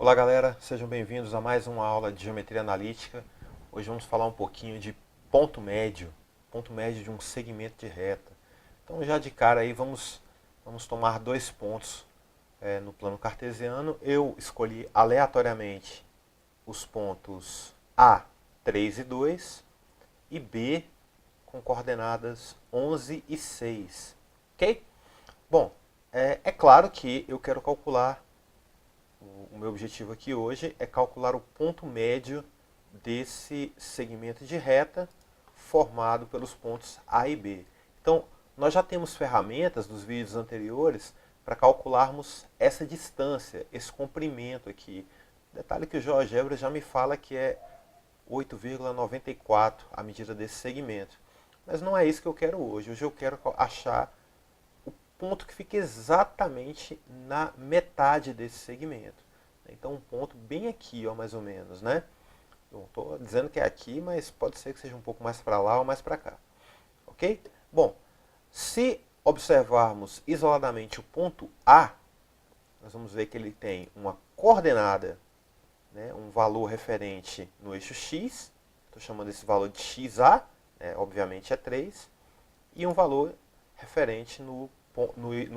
Olá galera, sejam bem-vindos a mais uma aula de Geometria Analítica. Hoje vamos falar um pouquinho de ponto médio de um segmento de reta. Então já de cara aí vamos tomar dois pontos no plano cartesiano. Eu escolhi aleatoriamente os pontos A, 3 e 2 e B com coordenadas 11 e 6. Ok? Bom, é claro que eu quero calcular. O meu objetivo aqui hoje é calcular o ponto médio desse segmento de reta formado pelos pontos A e B. Então, nós já temos ferramentas dos vídeos anteriores para calcularmos essa distância, esse comprimento aqui. Detalhe que o GeoGebra já me fala que é 8,94 a medida desse segmento. Mas não é isso que eu quero hoje. Hoje eu quero achar o ponto que fica exatamente na metade desse segmento. Então um ponto bem aqui, ó, mais ou menos, né? Não estou dizendo que é aqui, mas pode ser que seja um pouco mais para lá ou mais para cá. Ok? Bom, se observarmos isoladamente o ponto A, nós vamos ver que ele tem uma coordenada, né, um valor referente no eixo x, estou chamando esse valor de xa, obviamente é 3, e um valor referente no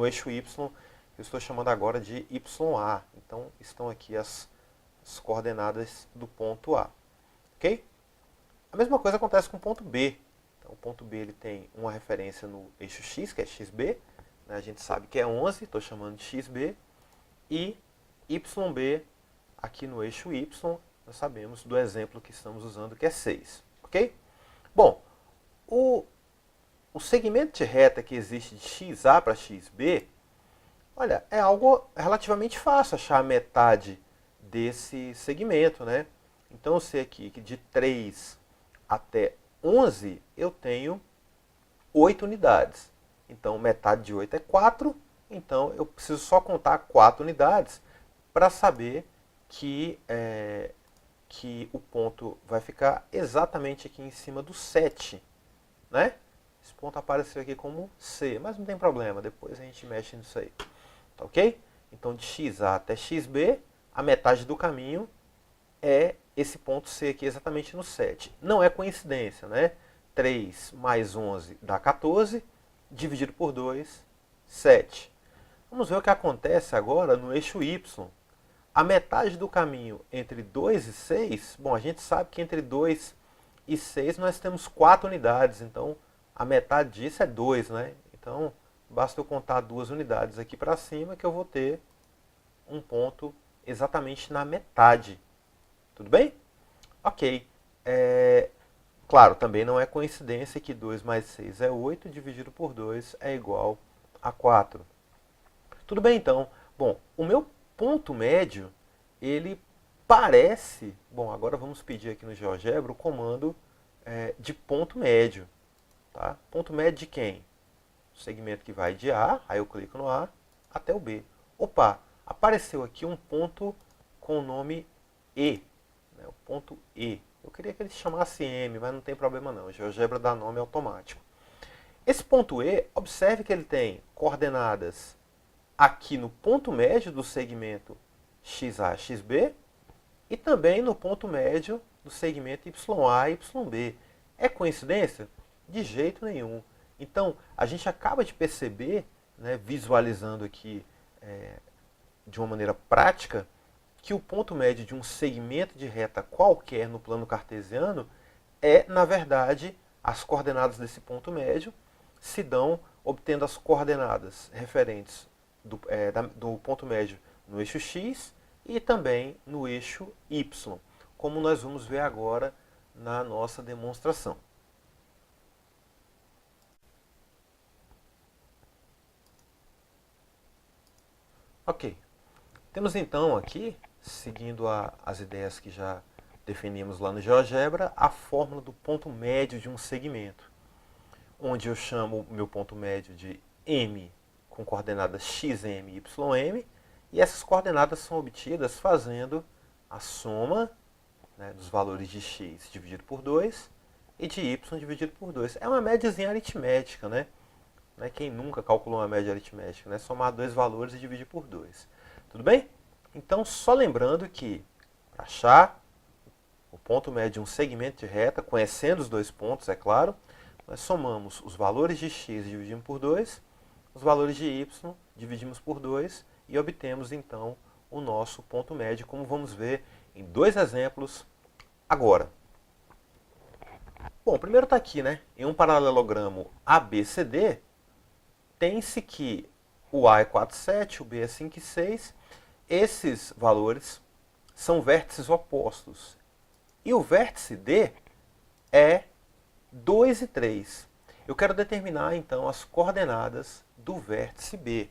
eixo y, eu estou chamando agora de YA. Então, estão aqui as coordenadas do ponto A. Ok? A mesma coisa acontece com o ponto B. Então, o ponto B ele tem uma referência no eixo X, que é XB. Né? A gente sabe que é 11, estou chamando de XB. E YB, aqui no eixo Y, nós sabemos do exemplo que estamos usando, que é 6. Ok? Bom, o segmento de reta que existe de XA para XB, olha, é algo relativamente fácil achar a metade desse segmento, né? Então eu sei aqui que de 3 até 11 eu tenho 8 unidades. Então metade de 8 é 4, então eu preciso só contar 4 unidades para saber que o ponto vai ficar exatamente aqui em cima do 7, né? Esse ponto apareceu aqui como C, mas não tem problema, depois a gente mexe nisso aí. Tá ok? Então de XA até XB, a metade do caminho é esse ponto C aqui exatamente no 7. Não é coincidência, né? 3 mais 11 dá 14, dividido por 2, 7. Vamos ver o que acontece agora no eixo Y. A metade do caminho entre 2 e 6, bom, a gente sabe que entre 2 e 6 nós temos 4 unidades, então a metade disso é 2, né? Então, basta eu contar 2 unidades aqui para cima que eu vou ter um ponto exatamente na metade. Tudo bem? Ok. Claro, também não é coincidência que 2 mais 6 é 8, dividido por 2 é igual a 4. Tudo bem, então. Bom, o meu ponto médio, ele parece... Bom, agora vamos pedir aqui no GeoGebra o comando de ponto médio. Tá? Ponto médio de quem? O segmento que vai de A, aí eu clico no A, até o B. Opa, apareceu aqui um ponto com o nome E. Né? O ponto E. Eu queria que ele se chamasse M, mas não tem problema não. O GeoGebra dá nome automático. Esse ponto E, observe que ele tem coordenadas aqui no ponto médio do segmento XA, XB e também no ponto médio do segmento YA e YB. É coincidência? De jeito nenhum. Então, a gente acaba de perceber, né, visualizando aqui de uma maneira prática, que o ponto médio de um segmento de reta qualquer no plano cartesiano é, na verdade, as coordenadas desse ponto médio se dão obtendo as coordenadas referentes do ponto médio no eixo X e também no eixo Y, como nós vamos ver agora na nossa demonstração. Ok, temos então aqui, seguindo as ideias que já definimos lá no GeoGebra, a fórmula do ponto médio de um segmento, onde eu chamo o meu ponto médio de M com coordenadas xm e ym, e essas coordenadas são obtidas fazendo a soma, né, dos valores de x dividido por 2 e de y dividido por 2. É uma médiazinha aritmética, né? Quem nunca calculou uma média aritmética, né? Somar dois valores e dividir por 2. Tudo bem? Então, só lembrando que para achar o ponto médio de um segmento de reta, conhecendo os dois pontos, é claro, nós somamos os valores de x e dividimos por 2, os valores de y dividimos por 2 e obtemos então o nosso ponto médio, como vamos ver em dois exemplos agora. Bom, primeiro está aqui, né? Em um paralelogramo ABCD, tem-se que o A é 4,7, o B é 5,6. Esses valores são vértices opostos. E o vértice D é 2 e 3. Eu quero determinar, então, as coordenadas do vértice B.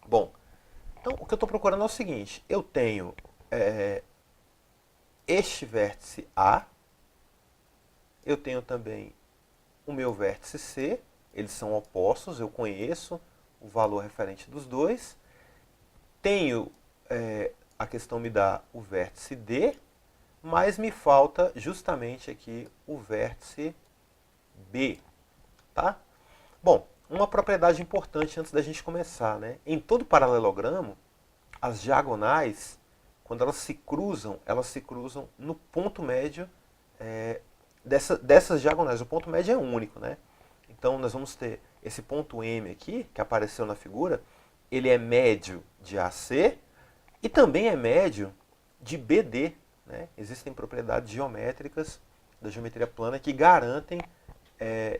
Bom, então o que eu estou procurando é o seguinte. Eu tenho este vértice A. Eu tenho também o meu vértice C. Eles são opostos, eu conheço o valor referente dos dois. Tenho, a questão me dá o vértice D, mas me falta justamente aqui o vértice B, tá? Bom, uma propriedade importante antes da gente começar, né? Em todo paralelogramo, as diagonais, quando elas se cruzam no ponto médio dessas diagonais. O ponto médio é único, né? Então nós vamos ter esse ponto M aqui, que apareceu na figura, ele é médio de AC e também é médio de BD. Né? Existem propriedades geométricas da geometria plana que garantem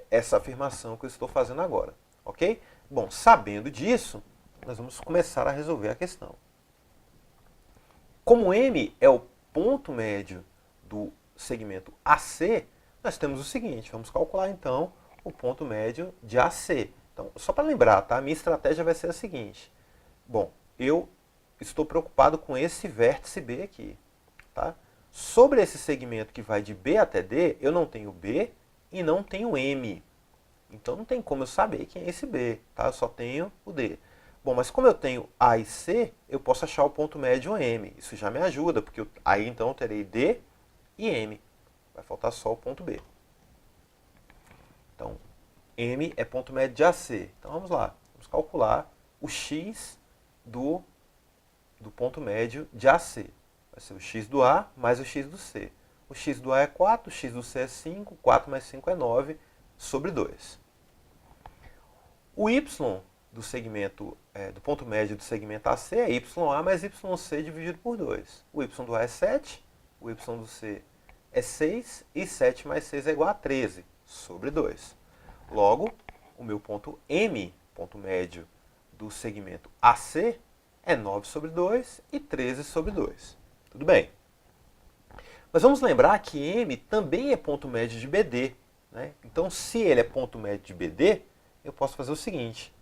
essa afirmação que eu estou fazendo agora. Ok? Bom, sabendo disso, nós vamos começar a resolver a questão. Como M é o ponto médio do segmento AC, nós temos o seguinte, vamos calcular então o ponto médio de AC. Então, só para lembrar, tá? A minha estratégia vai ser a seguinte. Bom, eu estou preocupado com esse vértice B aqui. Tá? Sobre esse segmento que vai de B até D, eu não tenho B e não tenho M. Então não tem como eu saber quem é esse B. Tá? Eu só tenho o D. Bom, mas como eu tenho A e C, eu posso achar o ponto médio M. Isso já me ajuda, porque aí então eu terei D e M. Vai faltar só o ponto B. Então, M é ponto médio de AC. Então vamos lá, vamos calcular o x do ponto médio de AC. Vai ser o x do A mais o x do C. O x do A é 4, o x do C é 5, 4 mais 5 é 9, sobre 2. O y do segmento, do ponto médio do segmento AC é YA mais YC dividido por 2. O y do A é 7, o y do C é 6 e 7 mais 6 é igual a 13, sobre 2. Logo, o meu ponto M, ponto médio do segmento AC, é 9 sobre 2 e 13 sobre 2. Tudo bem. Mas vamos lembrar que M também é ponto médio de BD. Né? Então, se ele é ponto médio de BD, eu posso fazer o seguinte.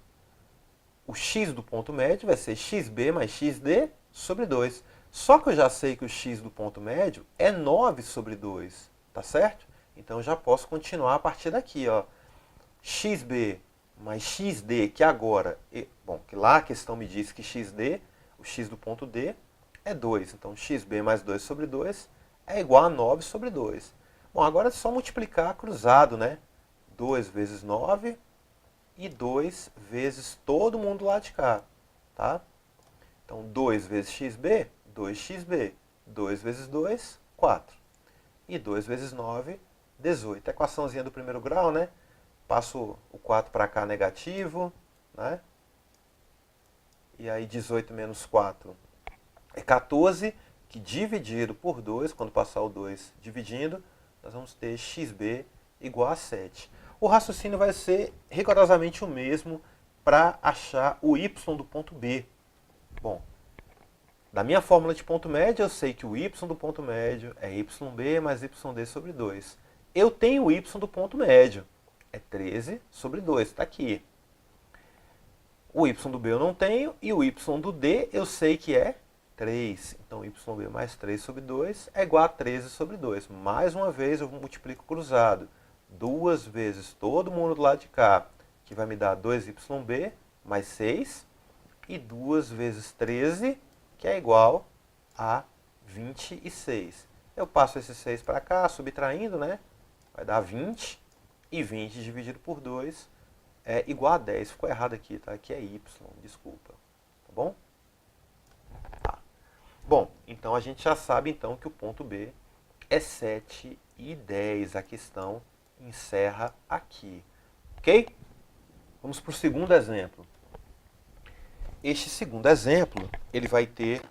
O x do ponto médio vai ser xb mais xd sobre 2. Só que eu já sei que o x do ponto médio é 9 sobre 2. Tá certo? Então, eu já posso continuar a partir daqui. Ó. xb mais xd, que agora... Bom, que lá a questão me disse que xd, o x do ponto D, é 2. Então, xb mais 2 sobre 2 é igual a 9 sobre 2. Bom, agora é só multiplicar cruzado, né? 2 vezes 9 e 2 vezes todo mundo lá de cá. Tá? Então, 2 vezes xb, 2xb. 2 vezes 2, 4. E 2 vezes 9, 18. Equaçãozinha do primeiro grau, né? Passo o 4 para cá negativo, né? E aí 18 menos 4 é 14, que dividido por 2, quando passar o 2 dividindo, nós vamos ter xb igual a 7. O raciocínio vai ser rigorosamente o mesmo para achar o y do ponto B. Bom, da minha fórmula de ponto médio, eu sei que o y do ponto médio é yb mais yd sobre 2. Eu tenho o y do ponto médio. É 13 sobre 2, está aqui. O y do B eu não tenho, e o y do D eu sei que é 3. Então, yb mais 3 sobre 2 é igual a 13 sobre 2. Mais uma vez, eu multiplico cruzado. 2 vezes todo mundo do lado de cá, que vai me dar 2yb mais 6. E 2 vezes 13, que é igual a 26. Eu passo esse 6 para cá, subtraindo, né? Vai dar 20. E 20 dividido por 2 é igual a 10. Ficou errado aqui, tá? Aqui é y, desculpa. Tá bom? Tá. Bom, então a gente já sabe então que o ponto B é 7 e 10. A questão encerra aqui. Ok? Vamos para o segundo exemplo. Este segundo exemplo, ele vai ter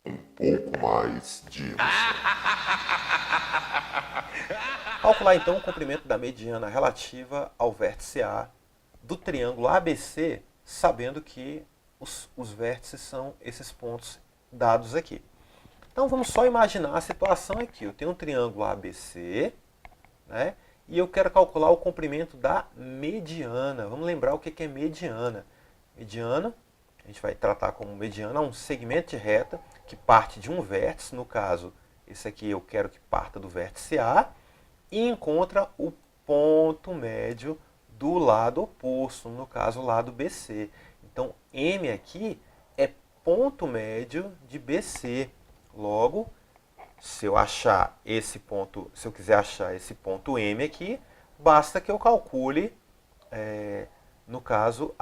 um pouco mais de emoção. Calcular então o comprimento da mediana relativa ao vértice A do triângulo ABC, sabendo que os vértices são esses pontos dados aqui. Então vamos só imaginar a situação aqui. Eu tenho um triângulo ABC, né? E eu quero calcular o comprimento da mediana. Vamos lembrar o que é mediana. Mediana, a gente vai tratar como mediana um segmento de reta que parte de um vértice, no caso, esse aqui eu quero que parta do vértice A, e encontra o ponto médio do lado oposto, no caso, o lado BC. Então, M aqui é ponto médio de BC. Logo, se eu achar esse ponto, se eu quiser achar esse ponto M aqui, basta que eu calcule, no caso,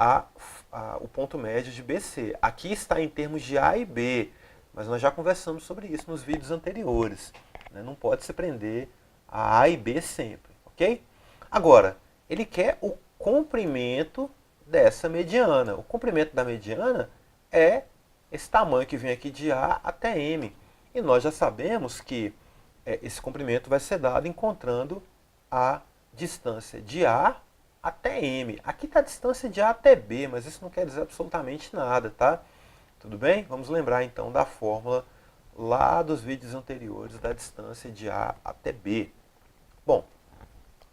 o ponto médio de BC. Aqui está em termos de A e B, mas nós já conversamos sobre isso nos vídeos anteriores, né? Não pode se prender a A e B sempre, ok? Agora, ele quer o comprimento dessa mediana. O comprimento da mediana é esse tamanho que vem aqui de A até M. E nós já sabemos que esse comprimento vai ser dado encontrando a distância de A até M. Aqui está a distância de A até B, mas isso não quer dizer absolutamente nada, tá? Tudo bem? Vamos lembrar então da fórmula lá dos vídeos anteriores da distância de A até B. Bom,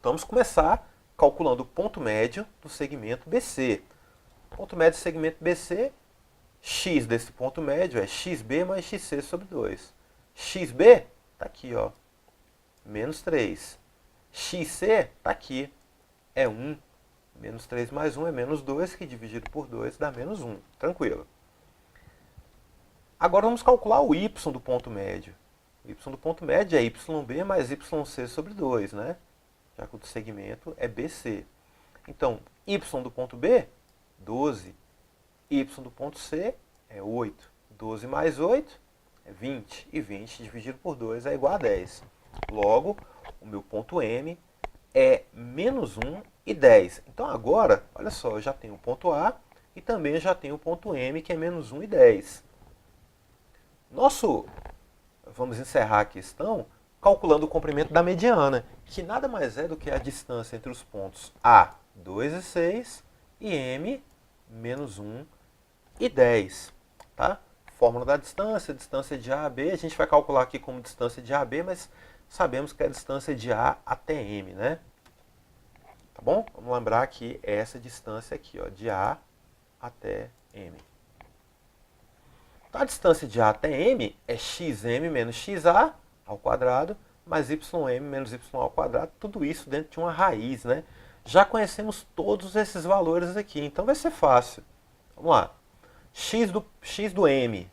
vamos começar calculando o ponto médio do segmento BC. Ponto médio do segmento BC, x desse ponto médio é xb mais xc sobre 2. xb está aqui, ó, menos 3. xc está aqui, é 1. Menos 3 mais 1 é menos 2, que dividido por 2 dá menos 1. Tranquilo. Agora vamos calcular o y do ponto médio. O y do ponto médio é yb mais yc sobre 2, né? Já que o segmento é BC. Então, y do ponto B, 12. Y do ponto C é 8. 12 mais 8 é 20. E 20 dividido por 2 é igual a 10. Logo, o meu ponto M é menos 1 e 10. Então agora, olha só, eu já tenho o ponto A e também já tenho o ponto M, que é menos 1 e 10. Vamos encerrar a questão calculando o comprimento da mediana, que nada mais é do que a distância entre os pontos A, 2 e 6, e M, menos 1 e 10. Tá? Fórmula da distância, distância de A a B, a gente vai calcular aqui como distância de A a B, mas sabemos que é a distância de A até M, né? Tá bom? Vamos lembrar que é essa distância aqui, ó, de A até M. Então, a distância de A até M é xm menos xa ao quadrado, mais ym menos y ao quadrado, tudo isso dentro de uma raiz, né? Já conhecemos todos esses valores aqui, então vai ser fácil. Vamos lá. X do M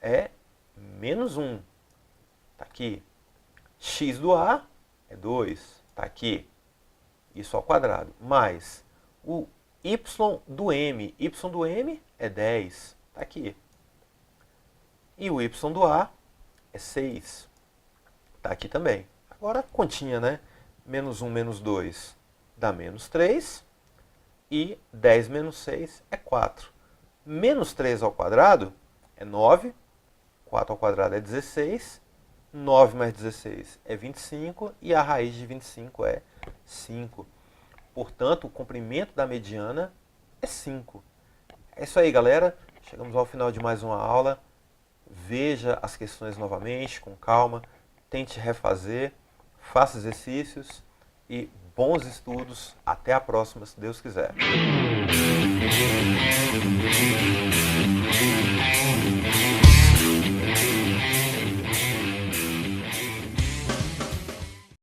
é menos 1, está aqui. X do A é 2, está aqui. Isso ao quadrado. Mais o y do M é 10, está aqui. E o y do A é 6, está aqui também. Agora, continha, né? Menos 1 menos 2 dá menos 3. E 10 menos 6 é 4. Menos 3 ao quadrado é 9. 4 ao quadrado é 16. 9 mais 16 é 25. E a raiz de 25 é 5. Portanto, o comprimento da mediana é 5. É isso aí, galera. Chegamos ao final de mais uma aula. Veja as questões novamente, com calma. Tente refazer. Faça exercícios. E bons estudos. Até a próxima, se Deus quiser.